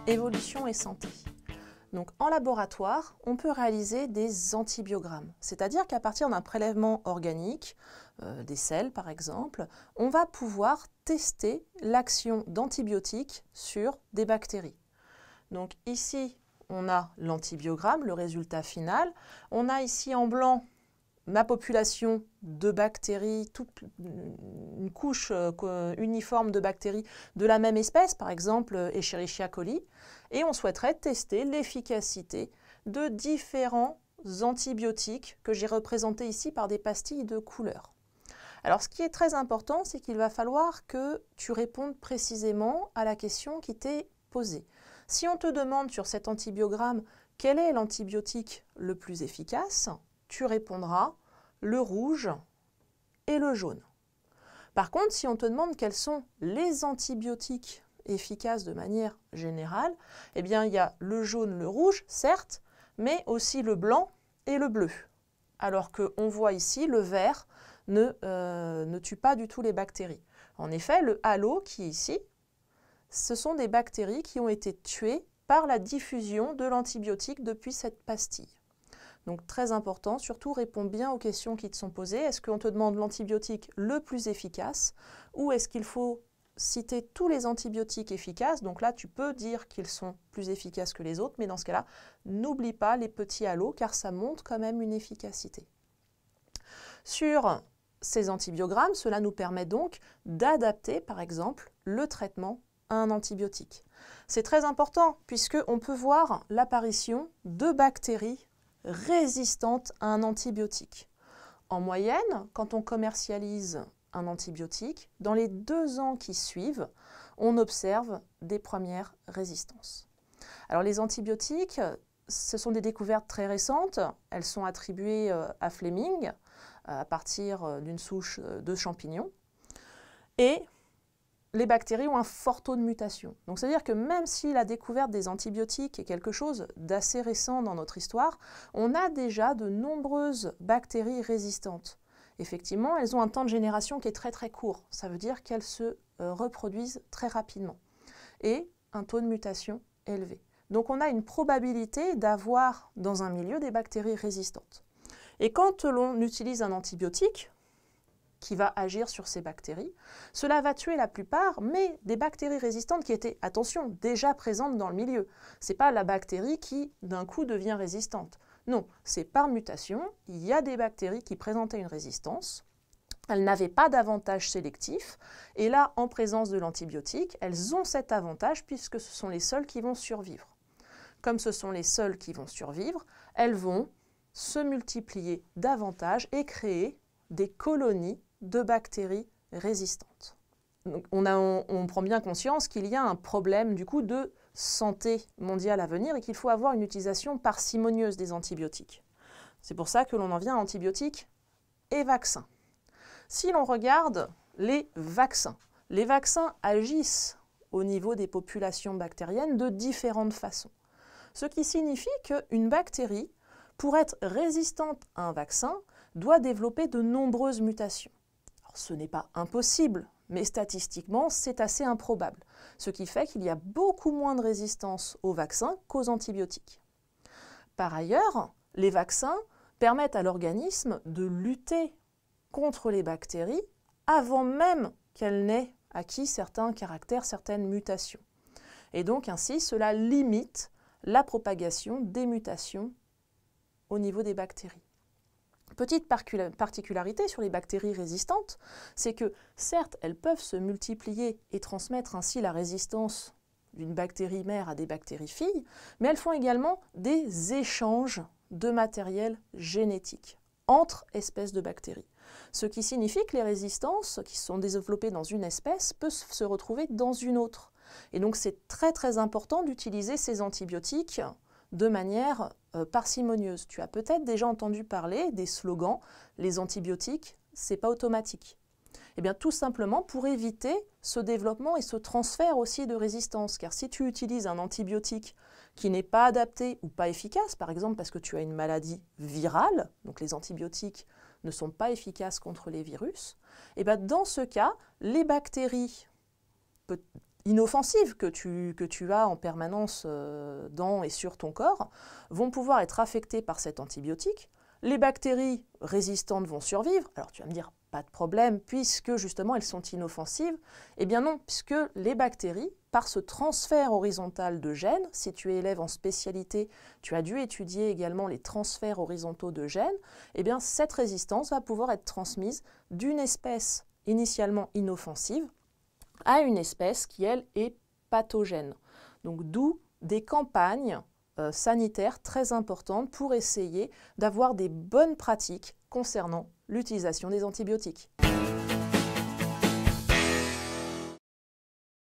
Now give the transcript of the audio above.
évolution et santé. Donc, en laboratoire, on peut réaliser des antibiogrammes, c'est-à-dire qu'à partir d'un prélèvement organique, des selles par exemple, on va pouvoir tester l'action d'antibiotiques sur des bactéries. Donc ici, on a l'antibiogramme, le résultat final. On a ici en blanc ma population de bactéries, toute une couche uniforme de bactéries de la même espèce, par exemple Escherichia coli, et on souhaiterait tester l'efficacité de différents antibiotiques que j'ai représentés ici par des pastilles de couleur. Alors ce qui est très important, c'est qu'il va falloir que tu répondes précisément à la question qui t'est posée. Si on te demande sur cet antibiogramme quel est l'antibiotique le plus efficace, tu répondras le rouge et le jaune. Par contre, si on te demande quels sont les antibiotiques efficaces de manière générale, eh bien il y a le jaune, le rouge, certes, mais aussi le blanc et le bleu. Alors qu'on voit ici, le vert ne tue pas du tout les bactéries. En effet, le halo qui est ici, ce sont des bactéries qui ont été tuées par la diffusion de l'antibiotique depuis cette pastille. Donc très important, surtout réponds bien aux questions qui te sont posées. Est-ce qu'on te demande l'antibiotique le plus efficace ou est-ce qu'il faut citer tous les antibiotiques efficaces? Donc là, tu peux dire qu'ils sont plus efficaces que les autres, mais dans ce cas-là, n'oublie pas les petits halos car ça montre quand même une efficacité. Sur ces antibiogrammes, cela nous permet donc d'adapter, par exemple, le traitement à un antibiotique. C'est très important puisqu'on peut voir l'apparition de bactéries résistantes à un antibiotique. En moyenne, quand on commercialise un antibiotique, dans les 2 ans qui suivent, on observe des premières résistances. Alors les antibiotiques, ce sont des découvertes très récentes. Elles sont attribuées à Fleming à partir d'une souche de champignons. Et les bactéries ont un fort taux de mutation. Donc c'est-à-dire que même si la découverte des antibiotiques est quelque chose d'assez récent dans notre histoire, on a déjà de nombreuses bactéries résistantes. Effectivement, elles ont un temps de génération qui est très très court. Ça veut dire qu'elles se reproduisent très rapidement. Et un taux de mutation élevé. Donc on a une probabilité d'avoir dans un milieu des bactéries résistantes. Et quand l'on utilise un antibiotique qui va agir sur ces bactéries, cela va tuer la plupart, mais des bactéries résistantes qui étaient, attention, déjà présentes dans le milieu. Ce n'est pas la bactérie qui, d'un coup, devient résistante. Non, c'est par mutation, il y a des bactéries qui présentaient une résistance, elles n'avaient pas d'avantage sélectif, et là, en présence de l'antibiotique, elles ont cet avantage puisque ce sont les seules qui vont survivre. Comme ce sont les seules qui vont survivre, elles vont se multiplier davantage et créer des colonies de bactéries résistantes. Donc on prend bien conscience qu'il y a un problème du coup de santé mondiale à venir et qu'il faut avoir une utilisation parcimonieuse des antibiotiques. C'est pour ça que l'on en vient à antibiotiques et vaccins. Si l'on regarde les vaccins agissent au niveau des populations bactériennes de différentes façons. Ce qui signifie qu'une bactérie, pour être résistante à un vaccin, doit développer de nombreuses mutations. Alors, ce n'est pas impossible, mais statistiquement, c'est assez improbable. Ce qui fait qu'il y a beaucoup moins de résistance aux vaccins qu'aux antibiotiques. Par ailleurs, les vaccins permettent à l'organisme de lutter contre les bactéries avant même qu'elles n'aient acquis certains caractères, certaines mutations. Et donc ainsi, cela limite la propagation des mutations au niveau des bactéries. Petite particularité sur les bactéries résistantes, c'est que certes, elles peuvent se multiplier et transmettre ainsi la résistance d'une bactérie mère à des bactéries filles, mais elles font également des échanges de matériel génétique entre espèces de bactéries. Ce qui signifie que les résistances qui sont développées dans une espèce peuvent se retrouver dans une autre. Et donc c'est très très important d'utiliser ces antibiotiques de manière parcimonieuse. Tu as peut-être déjà entendu parler des slogans « les antibiotiques, c'est pas automatique ». Eh bien tout simplement pour éviter ce développement et ce transfert aussi de résistance. Car si tu utilises un antibiotique qui n'est pas adapté ou pas efficace, par exemple parce que tu as une maladie virale, donc les antibiotiques ne sont pas efficaces contre les virus, eh bien dans ce cas, les bactéries inoffensives que tu as en permanence dans et sur ton corps vont pouvoir être affectées par cet antibiotique. Les bactéries résistantes vont survivre. Alors tu vas me dire, pas de problème, puisque justement elles sont inoffensives. Eh bien non, puisque les bactéries, par ce transfert horizontal de gènes, si tu es élève en spécialité, tu as dû étudier également les transferts horizontaux de gènes, eh bien cette résistance va pouvoir être transmise d'une espèce initialement inoffensive à une espèce qui, elle, est pathogène. Donc d'où des campagnes sanitaires très importantes pour essayer d'avoir des bonnes pratiques concernant l'utilisation des antibiotiques.